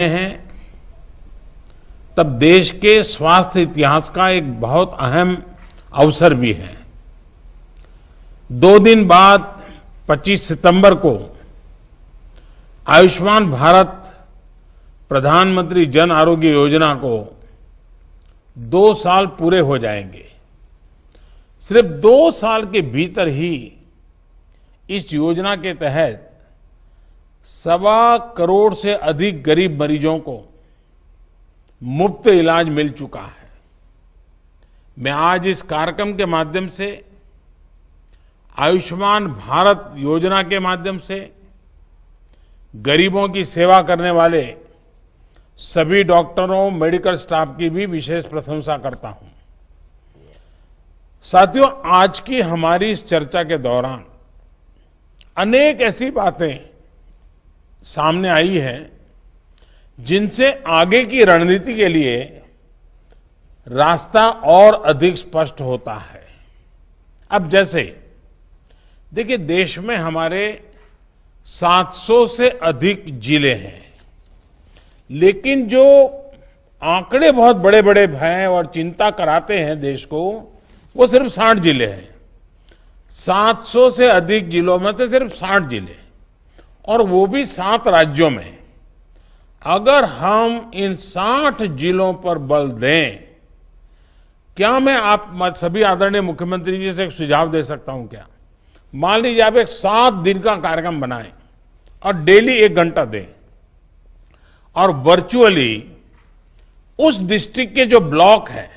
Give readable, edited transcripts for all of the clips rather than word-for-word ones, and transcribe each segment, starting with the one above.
हैं तब देश के स्वास्थ्य इतिहास का एक बहुत अहम अवसर भी है। 2 दिन बाद 25 सितंबर को आयुष्मान भारत प्रधानमंत्री जन आरोग्य योजना को 2 साल पूरे हो जाएंगे। सिर्फ 2 साल के भीतर ही इस योजना के तहत 1.25 करोड़ से अधिक गरीब मरीजों को मुफ्त इलाज मिल चुका है। मैं आज इस कार्यक्रम के माध्यम से आयुष्मान भारत योजना के माध्यम से गरीबों की सेवा करने वाले सभी डॉक्टरों, मेडिकल स्टाफ की भी विशेष प्रशंसा करता हूं। साथियों, आज की हमारी इस चर्चा के दौरान अनेक ऐसी बातें सामने आई हैं जिनसे आगे की रणनीति के लिए रास्ता और अधिक स्पष्ट होता है। अब जैसे देखिए, देश में हमारे 700 से अधिक जिले हैं, लेकिन जो आंकड़े बहुत बड़े बड़े हैं और चिंता कराते हैं देश को, वो सिर्फ 60 जिले हैं। 700 से अधिक जिलों में से सिर्फ 60 जिले, और वो भी 7 राज्यों में। अगर हम इन 60 जिलों पर बल दें, क्या मैं आप सभी आदरणीय मुख्यमंत्री जी से एक सुझाव दे सकता हूं क्या? मान लीजिए आप एक 7 दिन का कार्यक्रम बनाएं और डेली 1 घंटा दें, और वर्चुअली उस डिस्ट्रिक्ट के जो ब्लॉक है,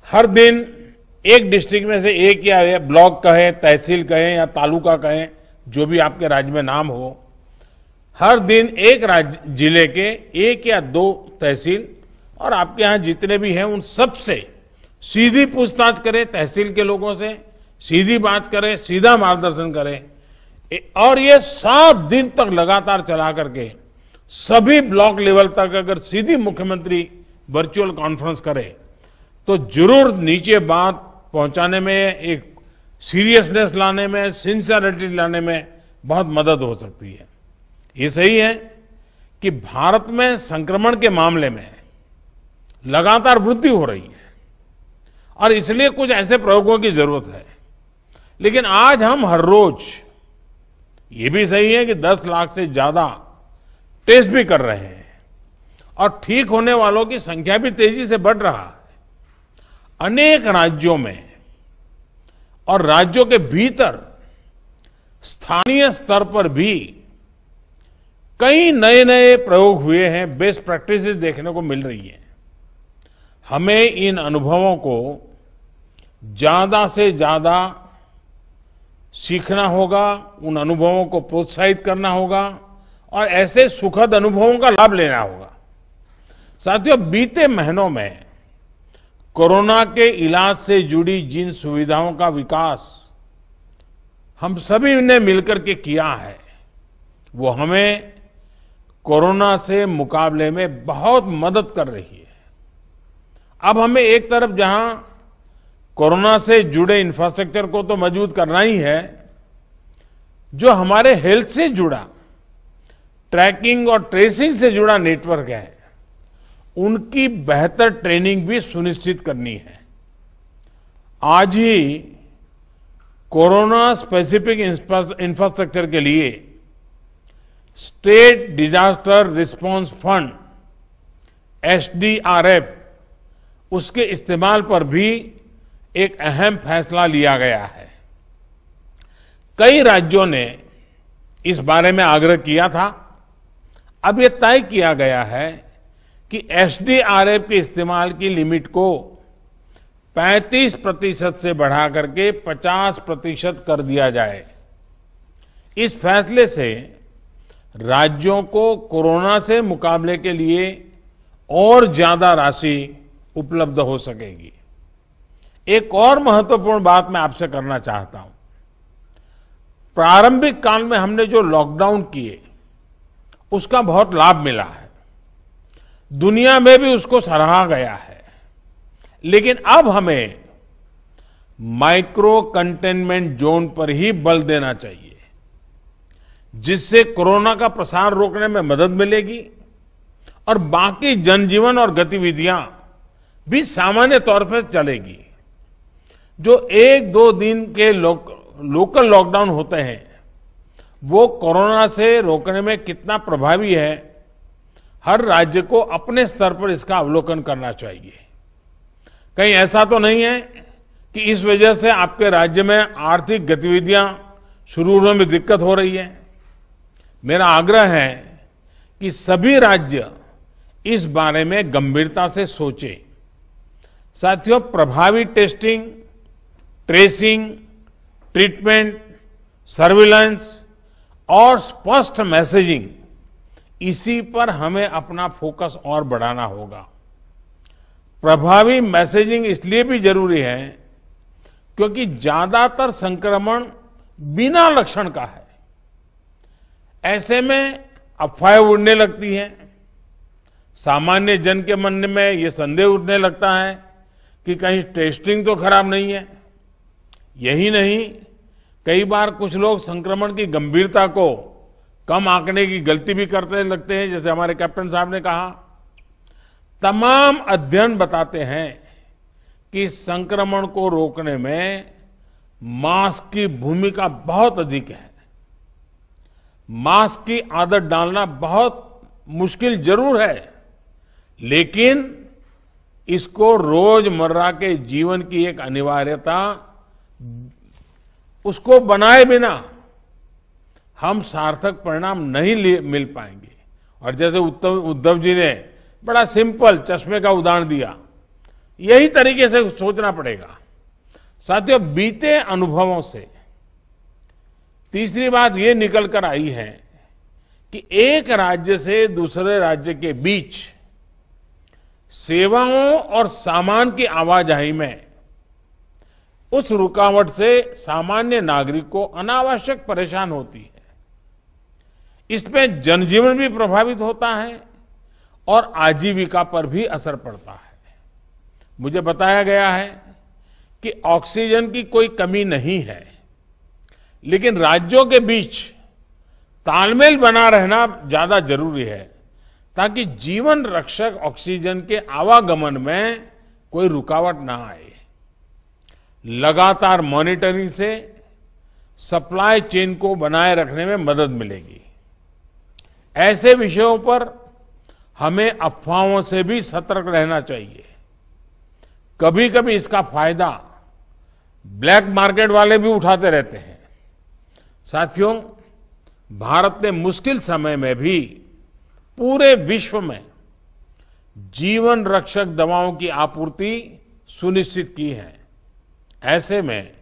हर दिन एक डिस्ट्रिक्ट में से एक या ब्लॉक कहें, तहसील कहें या तालुका कहें, जो भी आपके राज्य में नाम हो, हर दिन एक जिले के 1 या 2 तहसील और आपके यहां जितने भी हैं उन सब से सीधी पूछताछ करें, तहसील के लोगों से सीधी बात करें, सीधा मार्गदर्शन करें, और ये 7 दिन तक लगातार चला करके सभी ब्लॉक लेवल तक अगर सीधी मुख्यमंत्री वर्चुअल कॉन्फ्रेंस करे तो जरूर नीचे बात पहुंचाने में, एक सीरियसनेस लाने में, सिंसियरिटी लाने में बहुत मदद हो सकती है। ये सही है कि भारत में संक्रमण के मामले में लगातार वृद्धि हो रही है और इसलिए कुछ ऐसे प्रयोगों की जरूरत है। लेकिन आज हम हर रोज, ये भी सही है कि 10 लाख से ज्यादा टेस्ट भी कर रहे हैं और ठीक होने वालों की संख्या भी तेजी से बढ़ रहा है। अनेक राज्यों में और राज्यों के भीतर स्थानीय स्तर पर भी कई नए नए प्रयोग हुए हैं, बेस्ट प्रैक्टिसेस देखने को मिल रही है। हमें इन अनुभवों को ज्यादा से ज्यादा सीखना होगा, उन अनुभवों को प्रोत्साहित करना होगा और ऐसे सुखद अनुभवों का लाभ लेना होगा। साथियों, बीते महीनों में कोरोना के इलाज से जुड़ी जिन सुविधाओं का विकास हम सभी ने मिलकर के किया है, वो हमें कोरोना से मुकाबले में बहुत मदद कर रही है। अब हमें एक तरफ जहां कोरोना से जुड़े इंफ्रास्ट्रक्चर को तो मजबूत करना ही है, जो हमारे हेल्थ से जुड़ा, ट्रैकिंग और ट्रेसिंग से जुड़ा नेटवर्क है, उनकी बेहतर ट्रेनिंग भी सुनिश्चित करनी है। आज ही कोरोना स्पेसिफिक इंफ्रास्ट्रक्चर के लिए state disaster response fund SDRF, उसके इस्तेमाल पर भी एक अहम फैसला लिया गया है। कई राज्यों ने इस बारे में आग्रह किया था। अब यह तय किया गया है कि SDRF के इस्तेमाल की लिमिट को 35% से बढ़ा करके 50% कर दिया जाए। इस फैसले से राज्यों को कोरोना से मुकाबले के लिए और ज्यादा राशि उपलब्ध हो सकेगी। एक और महत्वपूर्ण बात मैं आपसे करना चाहता हूं। प्रारंभिक काल में हमने जो लॉकडाउन किए, उसका बहुत लाभ मिला है, दुनिया में भी उसको सराहा गया है। लेकिन अब हमें माइक्रो कंटेनमेंट जोन पर ही बल देना चाहिए, जिससे कोरोना का प्रसार रोकने में मदद मिलेगी और बाकी जनजीवन और गतिविधियां भी सामान्य तौर पर चलेगी। जो 1-2 दिन के लोकल लॉकडाउन होते हैं वो कोरोना से रोकने में कितना प्रभावी है, हर राज्य को अपने स्तर पर इसका अवलोकन करना चाहिए। कहीं ऐसा तो नहीं है कि इस वजह से आपके राज्य में आर्थिक गतिविधियां शुरू होने में दिक्कत हो रही है। मेरा आग्रह है कि सभी राज्य इस बारे में गंभीरता से सोचें। साथियों, प्रभावी टेस्टिंग, ट्रेसिंग, ट्रीटमेंट, सर्विलांस और स्पष्ट मैसेजिंग, इसी पर हमें अपना फोकस और बढ़ाना होगा। प्रभावी मैसेजिंग इसलिए भी जरूरी है क्योंकि ज्यादातर संक्रमण बिना लक्षण का है। ऐसे में अफवाहें उड़ने लगती हैं। सामान्य जन के मन में ये संदेह उठने लगता है कि कहीं टेस्टिंग तो खराब नहीं है। यही नहीं, कई बार कुछ लोग संक्रमण की गंभीरता को कम आंकने की गलती भी करते लगते हैं। जैसे हमारे कैप्टन साहब ने कहा, तमाम अध्ययन बताते हैं कि संक्रमण को रोकने में मास्क की भूमिका बहुत अधिक है। मास्क की आदत डालना बहुत मुश्किल जरूर है, लेकिन इसको रोजमर्रा के जीवन की एक अनिवार्यता, उसको बनाए बिना हम सार्थक परिणाम नहीं मिल पाएंगे। और जैसे उद्धव जी ने बड़ा सिंपल चश्मे का उदाहरण दिया, यही तरीके से सोचना पड़ेगा। साथियों, बीते अनुभवों से तीसरी बात ये निकल कर आई है कि एक राज्य से दूसरे राज्य के बीच सेवाओं और सामान की आवाजाही में उस रुकावट से सामान्य नागरिक को अनावश्यक परेशान होती है। इसमें जनजीवन भी प्रभावित होता है और आजीविका पर भी असर पड़ता है। मुझे बताया गया है कि ऑक्सीजन की कोई कमी नहीं है, लेकिन राज्यों के बीच तालमेल बना रहना ज्यादा जरूरी है ताकि जीवन रक्षक ऑक्सीजन के आवागमन में कोई रुकावट ना आए। लगातार मॉनिटरिंग से सप्लाई चेन को बनाए रखने में मदद मिलेगी। ऐसे विषयों पर हमें अफवाहों से भी सतर्क रहना चाहिए। कभी कभी इसका फायदा ब्लैक मार्केट वाले भी उठाते रहते हैं। साथियों, भारत ने मुश्किल समय में भी पूरे विश्व में जीवन रक्षक दवाओं की आपूर्ति सुनिश्चित की है। ऐसे में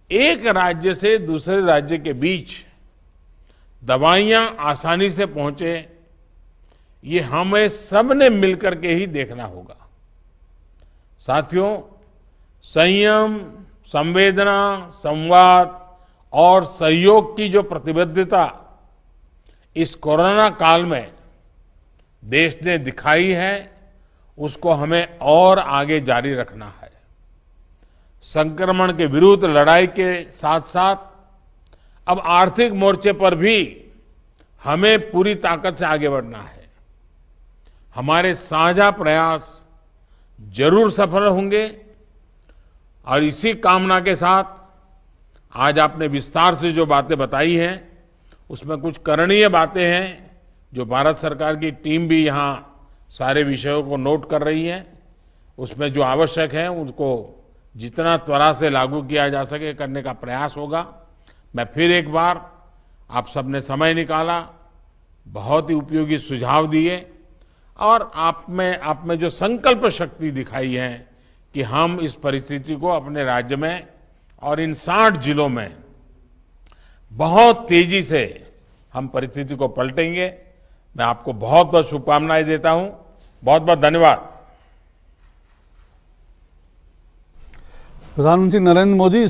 एक राज्य से दूसरे राज्य के बीच दवाइयां आसानी से पहुंचे, ये हमें सबने मिलकर के ही देखना होगा। साथियों, संयम, संवेदना, संवाद और सहयोग की जो प्रतिबद्धता इस कोरोना काल में देश ने दिखाई है, उसको हमें और आगे जारी रखना है। संक्रमण के विरुद्ध लड़ाई के साथ साथ अब आर्थिक मोर्चे पर भी हमें पूरी ताकत से आगे बढ़ना है। हमारे साझा प्रयास जरूर सफल होंगे और इसी कामना के साथ आज आपने विस्तार से जो बातें बताई हैं, उसमें कुछ करणीय बातें हैं जो भारत सरकार की टीम भी यहां सारे विषयों को नोट कर रही है। उसमें जो आवश्यक है उसको जितना त्वरा से लागू किया जा सके करने का प्रयास होगा। मैं फिर एक बार आप सबने समय निकाला, बहुत ही उपयोगी सुझाव दिए और आप में जो संकल्प शक्ति दिखाई है कि हम इस परिस्थिति को अपने राज्य में और इन 60 जिलों में बहुत तेजी से हम परिस्थिति को पलटेंगे। मैं आपको बहुत बहुत शुभकामनाएं देता हूं। बहुत बहुत धन्यवाद। प्रधानमंत्री नरेंद्र मोदी